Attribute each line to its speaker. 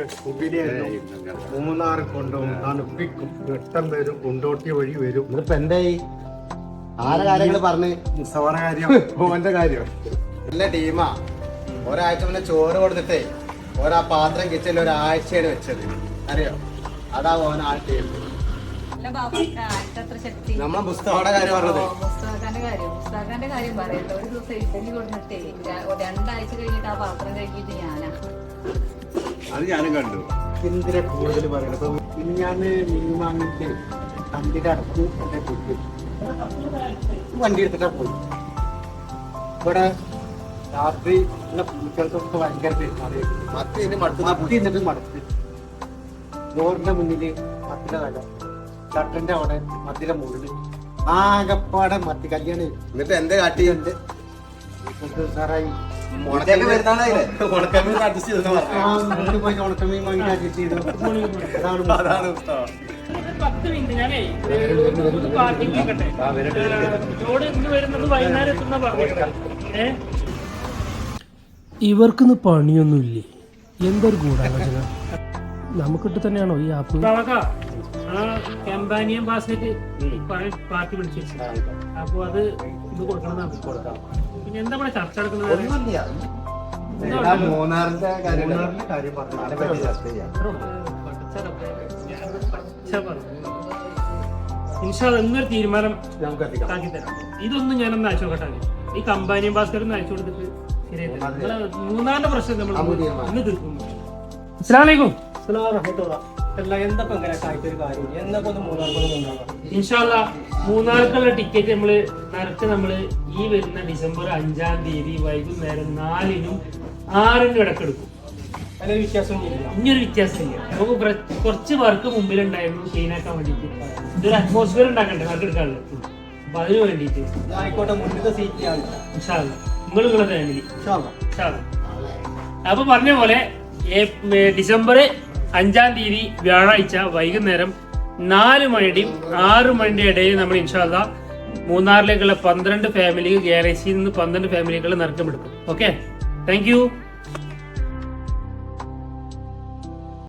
Speaker 1: ഒക്കെ മൂന്നാർ കൊണ്ടുപോകും, തണുപ്പിക്കും, വെട്ടം വരും, കൊണ്ടോട്ടി വഴി വരും.
Speaker 2: ഇതിപ്പോ എന്തായി? ആരെ കാര്യങ്ങൾ പറഞ്ഞ്
Speaker 1: മുസ്തഫയുടെ കാര്യം, ഓന്റെ കാര്യം
Speaker 2: നല്ല ടീമാ. ഒരാഴ്ച മുന്നേ ചോറ് കൊടുത്തിട്ടേ ഓരാ പാത്രം കിച്ചണിൽ ഒരാഴ്ചയാണ് വെച്ചത്, അറിയോ? അതാ ഓൻ ആ ടീം. നമ്മളെ മുസ്തഫയുടെ കാര്യം പറഞ്ഞത്.
Speaker 3: മുസ്താഖാന്റെ കാര്യം പറയല്ലോ. ഒരു ദിവസം ഇഡലി കൊടുത്തിട്ടേ 2 ആഴ്ച കഴിഞ്ഞിട്ട് ആ പാത്രം കഴുകിയിട്ട് ഞാനാ.
Speaker 1: അത് ഞാനും കണ്ടു. എന്തിനാ കൂടുതൽ പറയണത്? ഇപ്പൊ ഞാൻ മീൻ വാങ്ങിയിട്ട് കണ്ടിട്ട് അടച്ചു എന്റെ കുട്ടി വണ്ടി എടുത്തിട്ടാ പോയി. ഇവിടെ രാത്രി പൂച്ചകൾക്കൊക്കെ ഭയങ്കര
Speaker 2: മത്തി മടുത്ത്
Speaker 1: എന്നിട്ട് മടത്ത് ഡോറിന്റെ മുന്നില് മത്തിയുടെ തല, ഷട്ടറിന്റെ അവിടെ മത്തിയുടെ മുകളിൽ ആകപ്പാടെ മത്തി കല്യാണി.
Speaker 2: എന്നിട്ട് എന്റെ കാട്ടി
Speaker 1: സാറായി
Speaker 2: ഉണക്കമീൻ അഡ്ജസ്റ്റ് ചെയ്തു.
Speaker 1: പോയി ഉണക്കമീൻ വാങ്ങി അഡ്ജസ്റ്റ് ചെയ്തു.
Speaker 2: അതാണ്
Speaker 4: 10 മിനിറ്റ് ഞാനേ പാർക്കിംഗ് വെക്കട്ടെ. ലോഡ് ഇന്ന് വരുന്നത് വൈകുന്നേരം എത്തുന്ന പറഞ്ഞിട്ട്.
Speaker 5: ഇവർക്കിന്ന് പണിയൊന്നുമില്ലേ? എന്തൊരു ഗൂഢാലോചന. നമുക്കിട്ട് തന്നെയാണോ ഈ ആപ്പ്?
Speaker 4: ആ കമ്പാനിയൻ ബാസ്കറ്റ് പാർട്ടി വിളിച്ചു വെച്ചു. അപ്പൊ അത് ഇത് കൊടുക്കണം. പിന്നെ എന്താ ഇവിടെ ചർച്ച നടക്കുന്നത്?
Speaker 2: മൂന്നാറിന്റെ കാര്യം പറഞ്ഞു ചർച്ച ചെയ്യാം.
Speaker 4: ഇന്നൊരു തീരുമാനം
Speaker 1: നമുക്ക് എത്തിക്കാം.
Speaker 4: ആക്കി തരാം. ഇതൊന്നും ഞാനൊന്ന് അയച്ചു നോക്കട്ടെ. ഈ കമ്പാനിയൻ ബാസ്കറ്റ് ഒന്ന് അയച്ചു കൊടുത്തിട്ട് ശരിയായി. മൂന്നാറിന്റെ പ്രശ്നം നമ്മൾ ഇന്ന് തീർക്കുന്നു. അസ്സലാമലൈക്കും. ഇൻഷാല്ലാ മൂന്നാർക്കുള്ള ടിക്കറ്റ് നമ്മള് ഈ വരുന്ന ഡിസംബർ 5-ാം തീയതി വൈകുന്നേരം 4-നും 6-നും ഇടക്കെടുക്കും. ഇനിയൊരു വ്യത്യാസമില്ല. നമുക്ക് കുറച്ച് വർക്ക് മുമ്പിലുണ്ടായിരുന്നു ക്ലീനാക്കാൻ വേണ്ടിട്ട്. ഇതൊരു അറ്റ്മോസ്ഫിയർ ഉണ്ടാക്കണ്ടേ വർക്ക് എടുക്കാനുള്ളത്. അപ്പൊ അതിന് വേണ്ടിട്ട് നിങ്ങളുടെ ഫാമിലി. അപ്പൊ പറഞ്ഞ പോലെ ഡിസംബർ 5-ാം തീയതി വ്യാഴാഴ്ച വൈകുന്നേരം 4 മണിയുടെയും 6 മണിയുടെ ഇടയിൽ നമ്മൾ ഇൻഷാല്ലാ മൂന്നാറിലേക്കുള്ള 12 ഫാമിലി, KRIC നിന്ന് 12 ഫാമിലികൾ നറുക്കെടുക്കും. Okay, thank U.